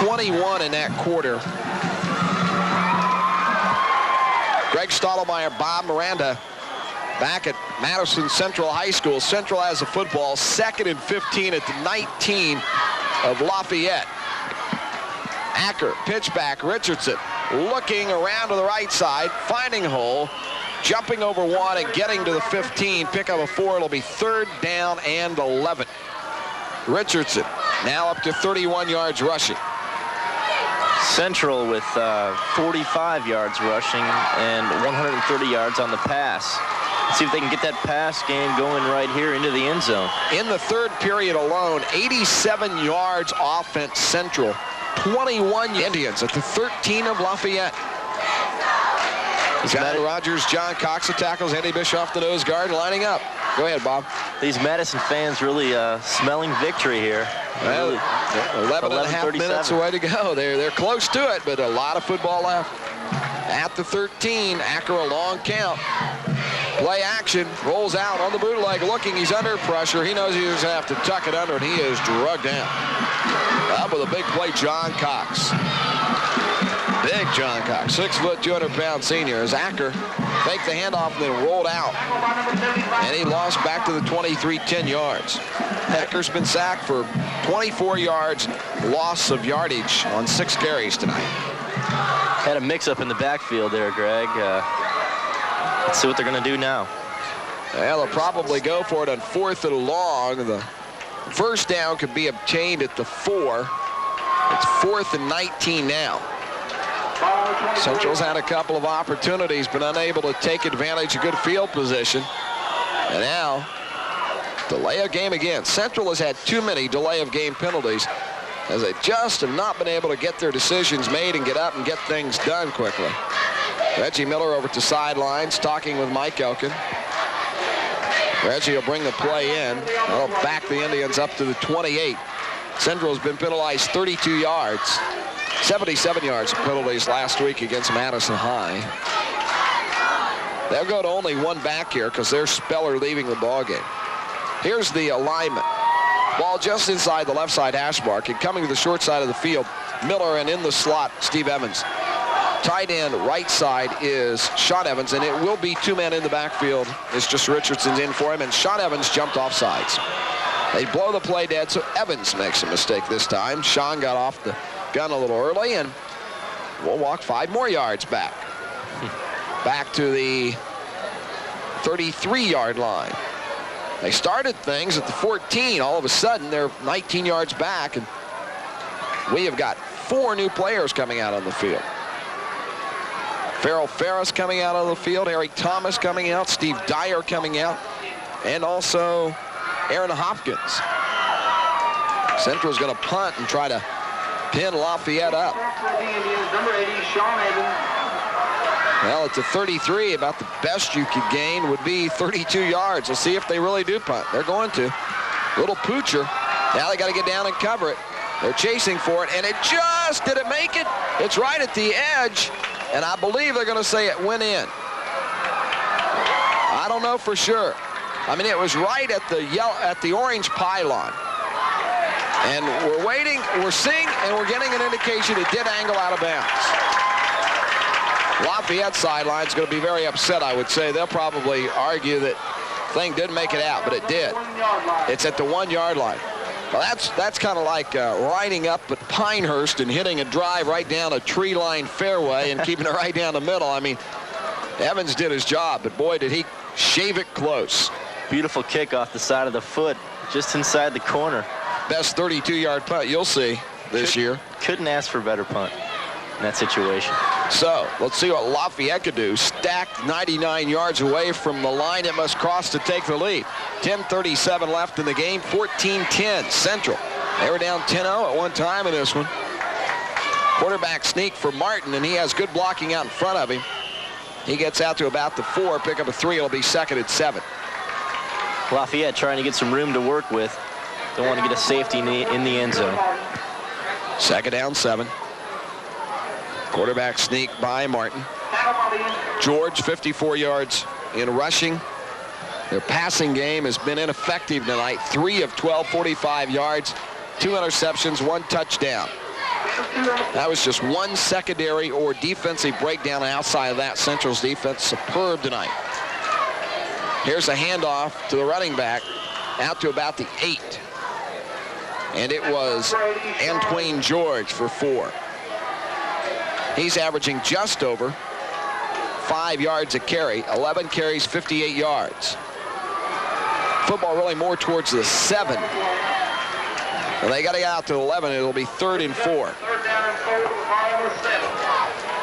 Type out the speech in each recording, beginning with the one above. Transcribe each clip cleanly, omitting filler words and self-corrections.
21 in that quarter. Greg Stottlemyre, Bob Miranda back at Madison Central High School. Central has the football, 2nd and 15 at the 19 of Lafayette. Acker, pitch back, Richardson looking around to the right side, finding a hole, jumping over one and getting to the 15. Pick up a 4. It'll be 3rd down and 11. Richardson now up to 31 yards rushing. Central with 45 yards rushing and 130 yards on the pass. Let's see if they can get that pass game going right here into the end zone. In the 3rd period alone, 87 yards offense Central. 21 Indians at the 13 of Lafayette. John Rogers, John Cox the tackles, Andy Bischoff the nose guard lining up. Go ahead, Bob. These Madison fans really smelling victory here. Well, 11 and a half minutes away to go. They're close to it, but a lot of football left. At the 13, Acker a long count. Play action, rolls out on the bootleg, looking, he's under pressure. He knows he's going to have to tuck it under, and he is drugged down. Up with a big play, John Cox. Big John Cox, 6 foot, 200-pound senior. As Acker faked the handoff and then rolled out. And he lost back to the 23, 10 yards. Acker's been sacked for 24 yards, loss of yardage on 6 carries tonight. Had a mix-up in the backfield there, Greg. Let's see what they're going to do now. Well, they'll probably go for it on 4th and long. The first down could be obtained at the 4. It's 4th and 19 now. Central's had a couple of opportunities, but unable to take advantage of good field position. And now, delay of game again. Central has had too many delay of game penalties, as they just have not been able to get their decisions made and get up and get things done quickly. Reggie Miller over to sidelines, talking with Mike Elkin. Reggie will bring the play in. That'll back the Indians up to the 28. Central has been penalized 32 yards. 77 yards of penalties last week against Madison High. They'll go to only one back here because there's Speller leaving the ballgame. Here's the alignment. Ball just inside the left side hash mark and coming to the short side of the field. Miller, and in the slot, Steve Evans. Tight end right side is Sean Evans, and it will be 2 men in the backfield. It's just Richardson's in for him, and Sean Evans jumped off sides. They blow the play dead, so Evans makes a mistake this time. Sean got off the gun a little early, and we'll walk 5 more yards back. Back to the 33-yard line. They started things at the 14. All of a sudden, they're 19 yards back, and we have got 4 new players coming out on the field. Farrell Ferris coming out on the field, Eric Thomas coming out, Steve Dyer coming out, and also Aaron Hopkins. Central's going to punt and try to pin Lafayette up. Well, it's a 33. About the best you could gain would be 32 yards. We'll see if they really do punt. They're going to. Little poocher. Now they got to get down and cover it. They're chasing for it, and it just, did it make it? It's right at the edge, and I believe they're going to say it went in. I don't know for sure. I mean, it was right at the orange pylon. And we're waiting, we're seeing, and we're getting an indication it did angle out of bounds. Lafayette sideline's going to be very upset, I would say. They'll probably argue that thing didn't make it out, but it did. It's at the 1-yard line. Well, that's kind of like lining up at Pinehurst and hitting a drive right down a tree-lined fairway and keeping it right down the middle. I mean, Evans did his job, but boy, did he shave it close. Beautiful kick off the side of the foot, just inside the corner. Best 32-yard punt you'll see this year. Couldn't ask for a better punt in that situation. So let's see what Lafayette could do. Stacked 99 yards away from the line it must cross to take the lead. 10:37 left in the game. 14-10 Central. They were down 10-0 at one time in this one. Quarterback sneak for Martin, and he has good blocking out in front of him. He gets out to about the 4, pick up a 3. It'll be 2nd and 7. Lafayette trying to get some room to work with. Don't want to get a safety in the end zone. 2nd down, 7. Quarterback sneak by Martin. George, 54 yards in rushing. Their passing game has been ineffective tonight. 3 of 12, 45 yards, 2 interceptions, 1 touchdown. That was just one secondary or defensive breakdown, and outside of that, Central's defense superb tonight. Here's a handoff to the running back out to about the 8. And it was Antwain George for 4. He's averaging just over 5 yards a carry, 11 carries, 58 yards. Football really more towards the 7. And they got to get out to 11. It'll be 3rd and 4.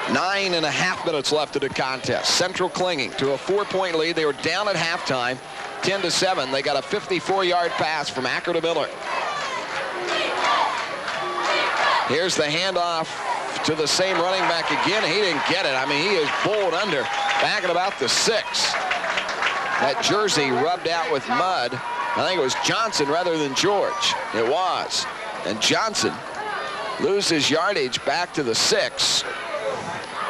9.5 minutes left in the contest. Central clinging to a 4-point lead. They were down at halftime, 10-7. They got a 54-yard pass from Acker to Miller. Here's the handoff to the same running back again. He didn't get it. I mean, he is bowled under back at about the 6. That jersey rubbed out with mud. I think it was Johnson rather than George. It was. And Johnson loses yardage back to the 6.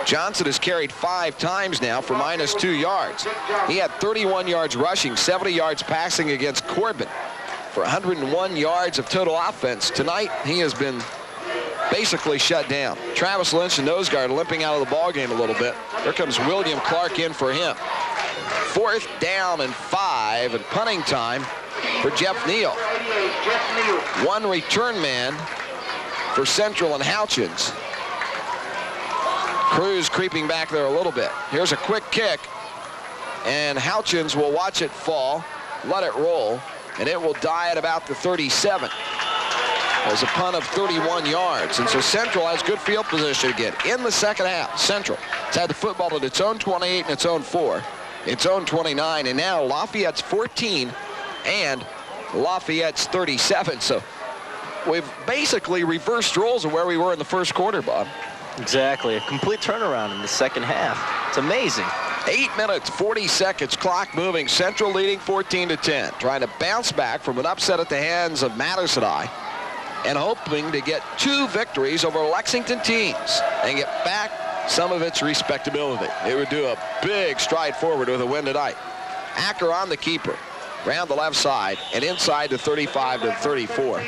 Johnson has carried 5 times now for -2 yards. He had 31 yards rushing, 70 yards passing against Corbin for 101 yards of total offense. Tonight, he has been basically shut down. Travis Lynch, the nose guard, limping out of the ball game a little bit. Here comes William Clark in for him. 4th down and 5, and punting time for Jeff Neal. One return man for Central and Houchins. Cruz creeping back there a little bit. Here's a quick kick, and Houchins will watch it fall, let it roll, and it will die at about the 37. There's a punt of 31 yards, and so Central has good field position again. In the second half, Central has had the football at its own 28 and its own 4, its own 29, and now Lafayette's 14 and Lafayette's 37. So we've basically reversed roles of where we were in the first quarter, Bob. Exactly. A complete turnaround in the second half. It's amazing. 8 minutes, 40 seconds, clock moving. Central leading 14-10. Trying to bounce back from an upset at the hands of Madison and hoping to get 2 victories over Lexington teams and get back some of its respectability. It would do a big stride forward with a win tonight. Acker on the keeper. Round the left side and inside to 35 to 34.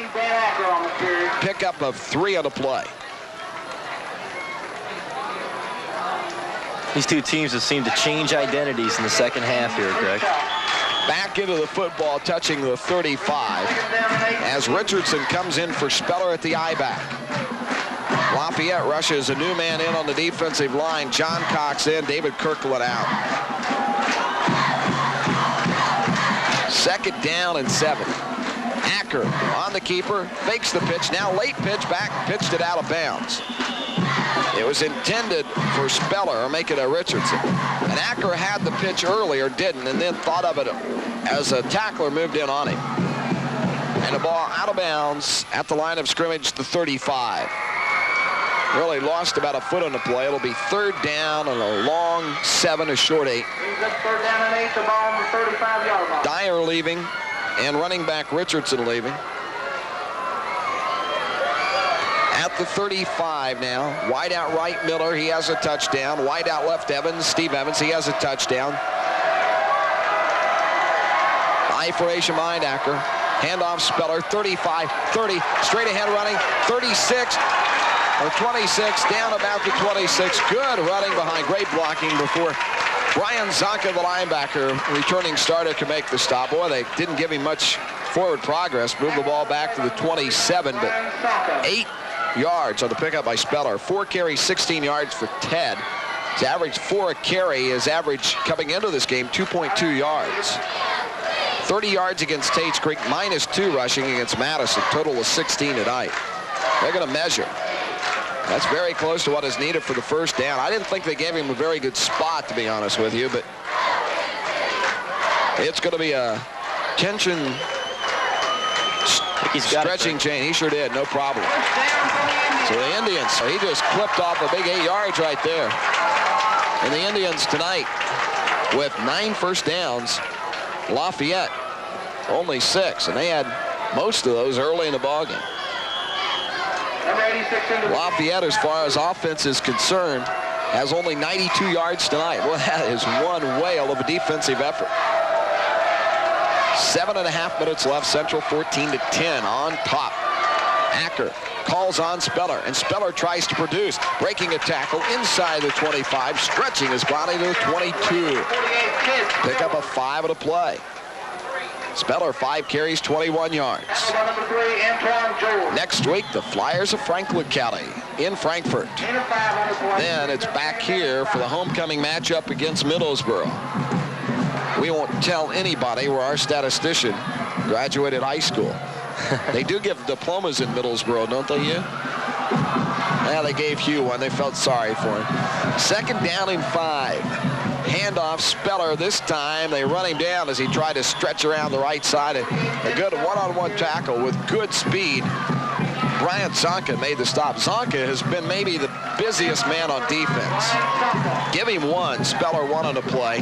Pickup of 3 on the play. These two teams have seemed to change identities in the second half here, Greg. Back into the football, touching the 35, as Richardson comes in for Speller at the I-back. Lafayette rushes a new man in on the defensive line. John Cox in, David Kirkland out. 2nd down and 7. Acker on the keeper, fakes the pitch, now late pitch back, pitched it out of bounds. It was intended for Speller, or make it a Richardson. And Acker had the pitch earlier, didn't, and then thought of it as a tackler moved in on him. And the ball out of bounds at the line of scrimmage, the 35. Really lost about a foot on the play. It'll be 3rd down and a long 7, a short 8. 3rd down and 8, the ball on the 35-yard line. Dyer leaving and running back Richardson leaving. At the 35 now. Wide out right, Miller. He has a touchdown. Wide out left, Evans. Steve Evans. He has a touchdown. Eye for Asia Mind, Acker. Handoff, Speller. 35, 30. Straight ahead running. 36 or 26. Down about the 26. Good running behind. Great blocking before Brian Zonka, the linebacker, returning starter, can make the stop. Boy, they didn't give him much forward progress. Moved the ball back to the 27, but 8 yards on the pickup by Speller. 4 carries, 16 yards for Ted. His average 4 a carry. His average coming into this game, 2.2 yards. 30 yards against Tate's Creek, -2 rushing against Madison. Total of 16 tonight. They're going to measure. That's very close to what is needed for the 1st down. I didn't think they gave him a very good spot, to be honest with you, but it's going to be a tension stretching chain. He sure did, no problem. So the Indians, he just clipped off a big 8 yards right there. And the Indians tonight with 9 first downs. Lafayette only 6, and they had most of those early in the ballgame. Lafayette, as far as offense is concerned, has only 92 yards tonight. Well, that is one whale of a defensive effort. 7.5 minutes left. Central 14-10 on top. Acker calls on Speller, and Speller tries to produce, breaking a tackle inside the 25, stretching his body to the 22. Pick up a 5 of the play. Speller 5 carries, 21 yards. Next week, the Flyers of Franklin County in Frankfort. Then it's back here for the homecoming matchup against Middlesboro. We won't tell anybody where our statistician graduated high school. They do give diplomas in Middlesboro, don't they, Hugh? Yeah, they gave Hugh one. They felt sorry for him. 2nd down and 5. Handoff, Speller. This time they run him down as he tried to stretch around the right side. A good one-on-one tackle with good speed. Brian Zonka made the stop. Zonka has been maybe the busiest man on defense. Give him 1. Speller 1 on the play.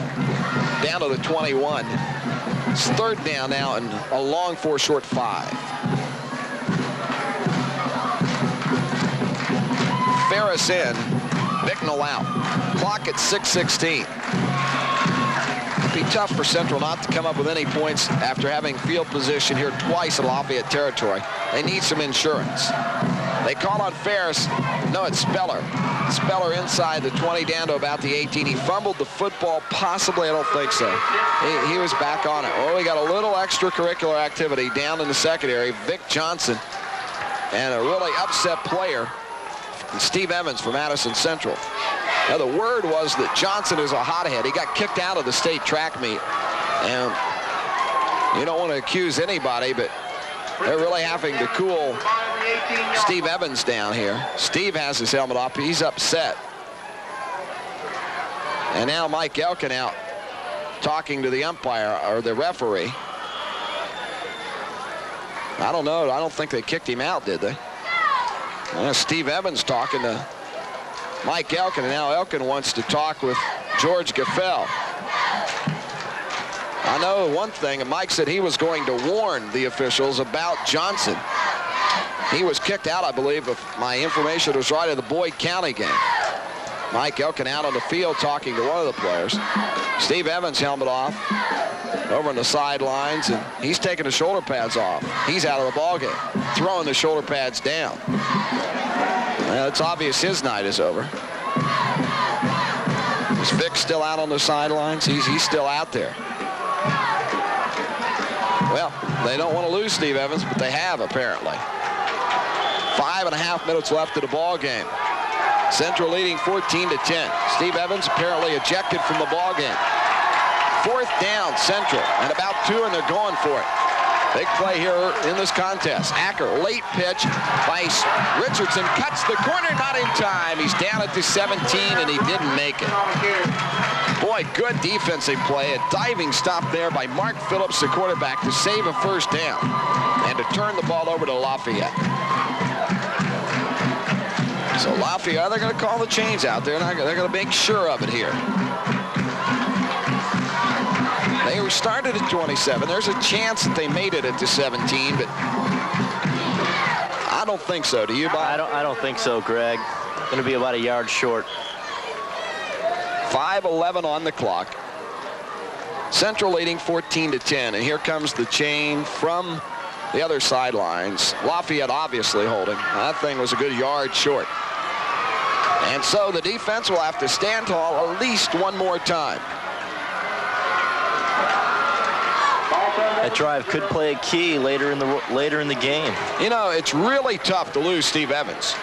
Down to the 21. It's 3rd down now and a long 4, short 5. Ferris in. Bicknell out. Clock at 6:16. It'd be tough for Central not to come up with any points after having field position here twice in Lafayette territory. They need some insurance. They call on Ferris. No, it's Speller. Speller inside the 20 down to about the 18. He fumbled the football, possibly. I don't think so. He was back on it. Oh, we got a little extracurricular activity down in the secondary. Vic Johnson and a really upset player, Steve Evans from Madison Central. Now, the word was that Johnson is a hothead. He got kicked out of the state track meet. And you don't want to accuse anybody, but they're really having to cool Steve Evans down here. Steve has his helmet up. He's upset. And now Mike Elkin out talking to the umpire or the referee. I don't know. I don't think they kicked him out, did they? Steve Evans talking to Mike Elkin, and now Elkin wants to talk with George Gaffel. I know one thing, and Mike said he was going to warn the officials about Johnson. He was kicked out, I believe, if my information was right, of the Boyd County game. Mike Elkin out on the field talking to one of the players. Steve Evans helmet off over on the sidelines, and he's taking the shoulder pads off. He's out of the ball game, throwing the shoulder pads down. Well, it's obvious his night is over. Is Vic still out on the sidelines? He's still out there. Well, they don't want to lose Steve Evans, but they have, apparently. 5.5 minutes left of the ball game. Central leading 14-10. Steve Evans apparently ejected from the ball game. 4th down, Central, and about 2, and they're going for it. Big play here in this contest. Acker, late pitch by Richardson, cuts the corner, not in time. He's down at the 17, and he didn't make it. Boy, good defensive play. A diving stop there by Mark Phillips, the quarterback, to save a 1st down and to turn the ball over to Lafayette. So Lafayette, they're going to call the chains out there, and they're going to make sure of it here. They were started at 27. There's a chance that they made it at the 17, but I don't think so. Do you, Bob? I don't think so, Greg. Going to be about a yard short. 5:11 on the clock. Central leading 14-10, and here comes the chain from the other sidelines. Lafayette obviously holding. That thing was a good yard short. And so the defense will have to stand tall at least one more time. That drive could play a key later in the game. You know, it's really tough to lose Steve Evans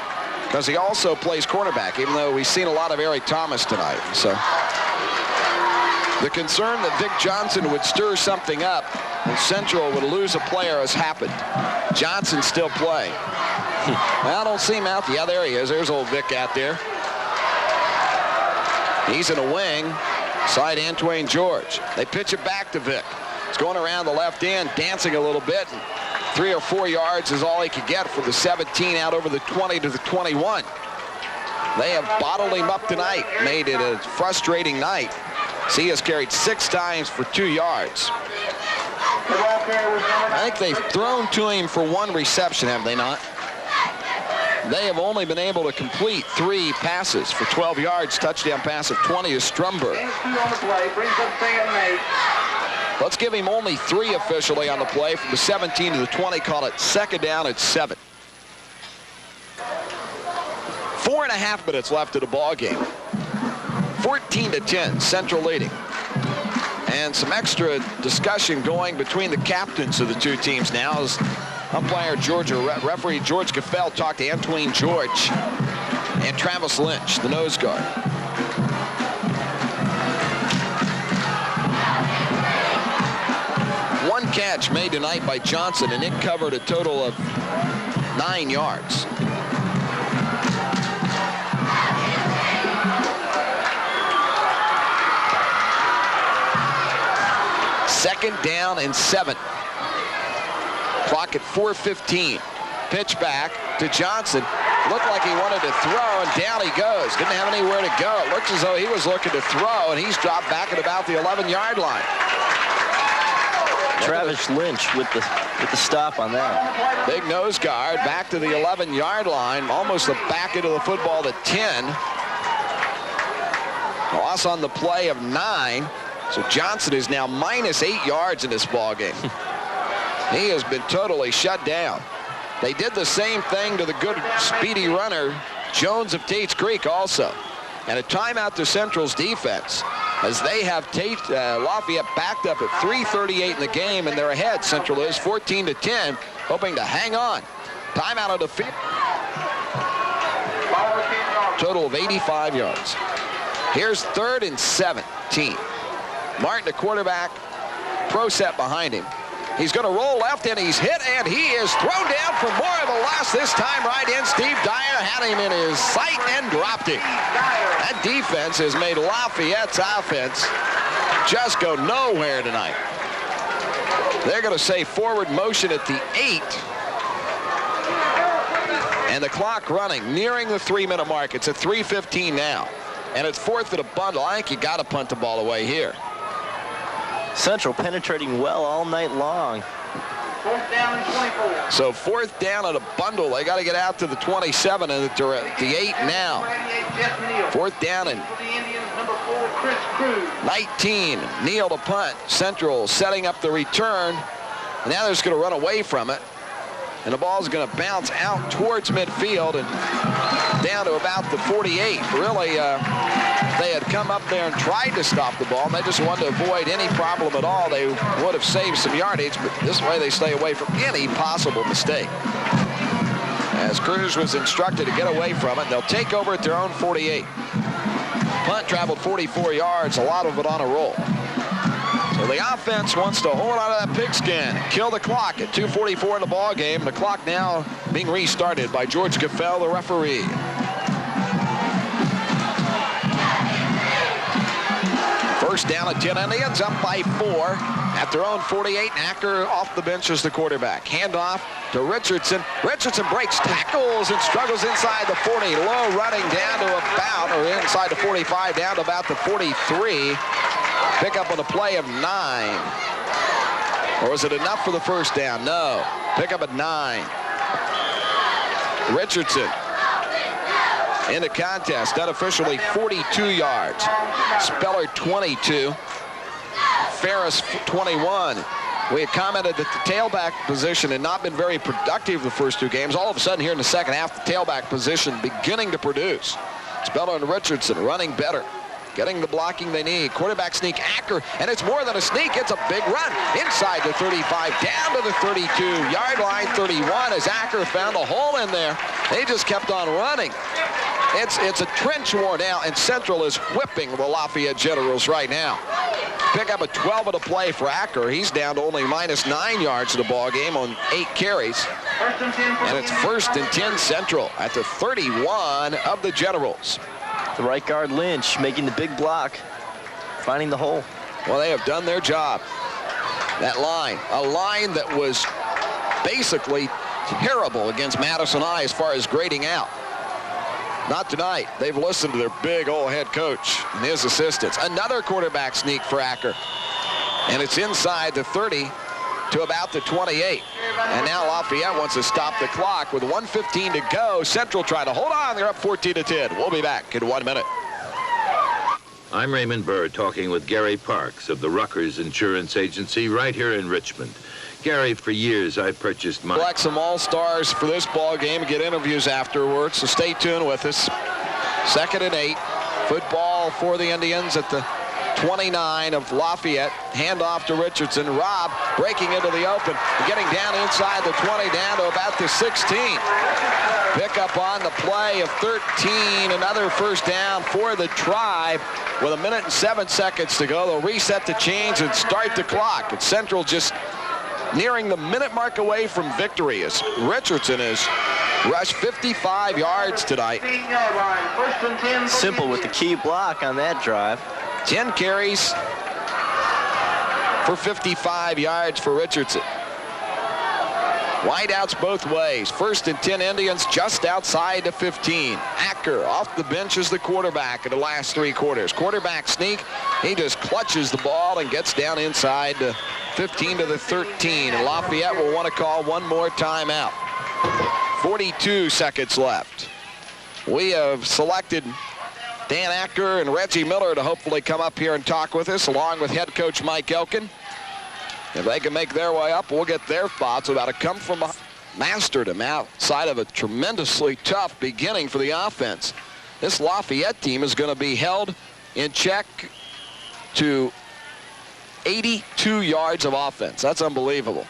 because he also plays cornerback, even though we've seen a lot of Eric Thomas tonight. So the concern that Vic Johnson would stir something up and Central would lose a player has happened. Johnson's still playing. Well, I don't see him out. Yeah, there he is. There's old Vic out there. He's in a wing. Side Antoine George. They pitch it back to Vic. It's going around the left end, dancing a little bit. And 3 or 4 yards is all he could get from the 17 out over the 20 to the 21. They have bottled him up tonight, made it a frustrating night. He has carried 6 times for 2 yards. I think they've thrown to him for 1 reception, have they not? They have only been able to complete 3 passes for 12 yards. Touchdown pass of 20 to Strumberg. Let's give him only 3 officially on the play from the 17 to the 20. Call it 2nd down at 7. 4.5 minutes left of the ball game. 14-10, Central leading. And some extra discussion going between the captains of the two teams now as referee George Gaffel talked to Antwine George and Travis Lynch, the nose guard. One catch made tonight by Johnson, and it covered a total of 9 yards. Second down and 7. Clock at 4:15. Pitch back to Johnson. Looked like he wanted to throw, and down he goes. Didn't have anywhere to go. It looks as though he was looking to throw, and he's dropped back at about the 11-yard line. Travis Lynch with the stop on that. Big nose guard back to the 11-yard line, almost the back end of the football to 10. Loss on the play of 9. So Johnson is now minus 8 yards in this ball game. He has been totally shut down. They did the same thing to the good speedy runner Jones of Tate's Creek also. And a timeout to Central's defense as they have Lafayette backed up at 3:38 in the game, and they're ahead. Central is 14-10, hoping to hang on. Timeout of the field. Total of 85 yards. Here's 3rd and 17. Martin, the quarterback, pro set behind him. He's going to roll left, and he's hit, and he is thrown down for more of a loss. This time right in. Steve Dyer had him in his sight and dropped him. That defense has made Lafayette's offense just go nowhere tonight. They're going to say forward motion at the 8. And the clock running, nearing the 3-minute mark. It's at 3:15 now. And it's 4th at a bundle. I think you got to punt the ball away here. Central penetrating well all night long. 4th down and 24. So 4th down at a bundle. They got to get out to the 27 and the 8 now. 4th down and 19. Neal to punt. Central setting up the return. Now they're just going to run away from it. And the ball's going to bounce out towards midfield and down to about the 48. Really, they had come up there and tried to stop the ball, and they just wanted to avoid any problem at all. They would have saved some yardage, but this way they stay away from any possible mistake. As Cruz was instructed to get away from it, they'll take over at their own 48. Punt traveled 44 yards, a lot of it on a roll. So the offense wants to hold on to that pigskin, kill the clock at 2:44 in the ball game. The clock now being restarted by George Gaffel, the referee. First down at 10, and the ends up by 4 at their own 48. Acker off the bench as the quarterback. Handoff to Richardson. Richardson breaks tackles and struggles inside the 40. Low running down to about, or inside the 45, down to about the 43. Pick up on a play of 9. Or was it enough for the first down? No. Pick up at 9. Richardson in the contest, unofficially 42 yards. Speller 22. Ferris 21. We had commented that the tailback position had not been very productive the first 2 games. All of a sudden here in the second half, the tailback position beginning to produce. Speller and Richardson running better, getting the blocking they need. Quarterback sneak, Acker, and it's more than a sneak. It's a big run inside the 35, down to the 32-yard line, 31, as Acker found a hole in there. They just kept on running. It's a trench war now, and Central is whipping the Lafayette Generals right now. Pick up a 12 at a play for Acker. He's down to only minus 9 yards in the ball game on 8 carries. And it's 1st and 10 Central at the 31 of the Generals. The right guard Lynch making the big block, finding the hole. Well, they have done their job. That line, a line that was basically terrible against Madison High as far as grading out. Not tonight. They've listened to their big old head coach and his assistants. Another quarterback sneak for Acker. And it's inside the 30 to about the 28. And now Lafayette wants to stop the clock with 1:15 to go. Central trying to hold on. They're up 14-10. We'll be back in 1 minute. I'm Raymond Burr talking with Gary Parks of the Ruckers Insurance Agency right here in Richmond. Gary, for years I've purchased my... Select some all-stars for this ball game and get interviews afterwards, so stay tuned with us. 2nd and 8. Football for the Indians at the 29 of Lafayette. Handoff to Richardson. Robb breaking into the open, getting down inside the 20, down to about the 16. Pick up on the play of 13. Another first down for the Tribe. With 1 minute and 7 seconds to go, they'll reset the chains and start the clock. And Central just nearing the minute mark away from victory as Richardson has rushed 55 yards tonight. Simple with the key block on that drive. 10 carries for 55 yards for Richardson. Wideouts both ways. 1st and 10 Indians just outside the 15. Acker off the bench as the quarterback in the last 3 quarters. Quarterback sneak. He just clutches the ball and gets down inside the 15 to the 13. And Lafayette will want to call one more timeout. 42 seconds left. We have selected Dan Acker and Reggie Miller to hopefully come up here and talk with us, along with head coach Mike Elkin. If they can make their way up, we'll get their thoughts about it. Come from mastered him outside of a tremendously tough beginning for the offense. This Lafayette team is going to be held in check to 82 yards of offense. That's unbelievable.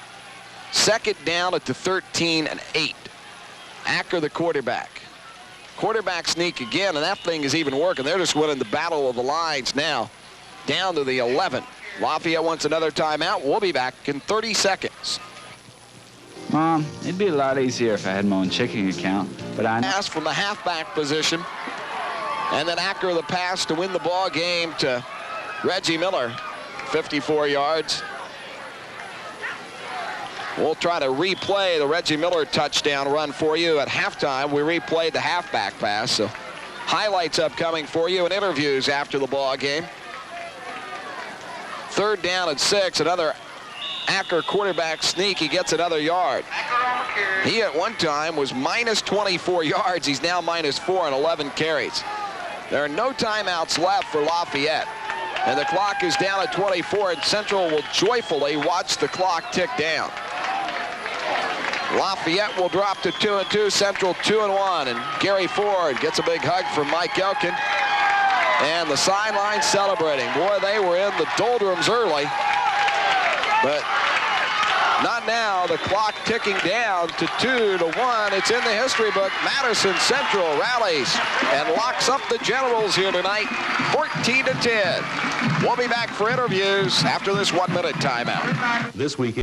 2nd down at the 13 and 8. Acker, the quarterback. Quarterback sneak again, and that thing is even working. They're just winning the battle of the lines now. Down to the 11. Lafayette wants another timeout. We'll be back in 30 seconds. Mom, it'd be a lot easier if I had my own checking account, but I... Pass from the halfback position. And then Acker the pass to win the ball game to Reggie Miller. 54 yards. We'll try to replay the Reggie Miller touchdown run for you. At halftime, we replayed the halfback pass. So highlights upcoming for you and interviews after the ball game. 3rd down and 6. Another Acker quarterback sneak. He gets another yard. He at one time was minus 24 yards. He's now minus 4 on 11 carries. There are no timeouts left for Lafayette. And the clock is down at 24, and Central will joyfully watch the clock tick down. Lafayette will drop to 2-2, Central 2-1, and Gary Ford gets a big hug from Mike Elkin. And the sideline celebrating. Boy, they were in the doldrums early, but not now. The clock ticking down to 2-1. It's in the history book. Madison Central rallies and locks up the Generals here tonight, 14-10. We'll be back for interviews after this 1-minute timeout. This weekend.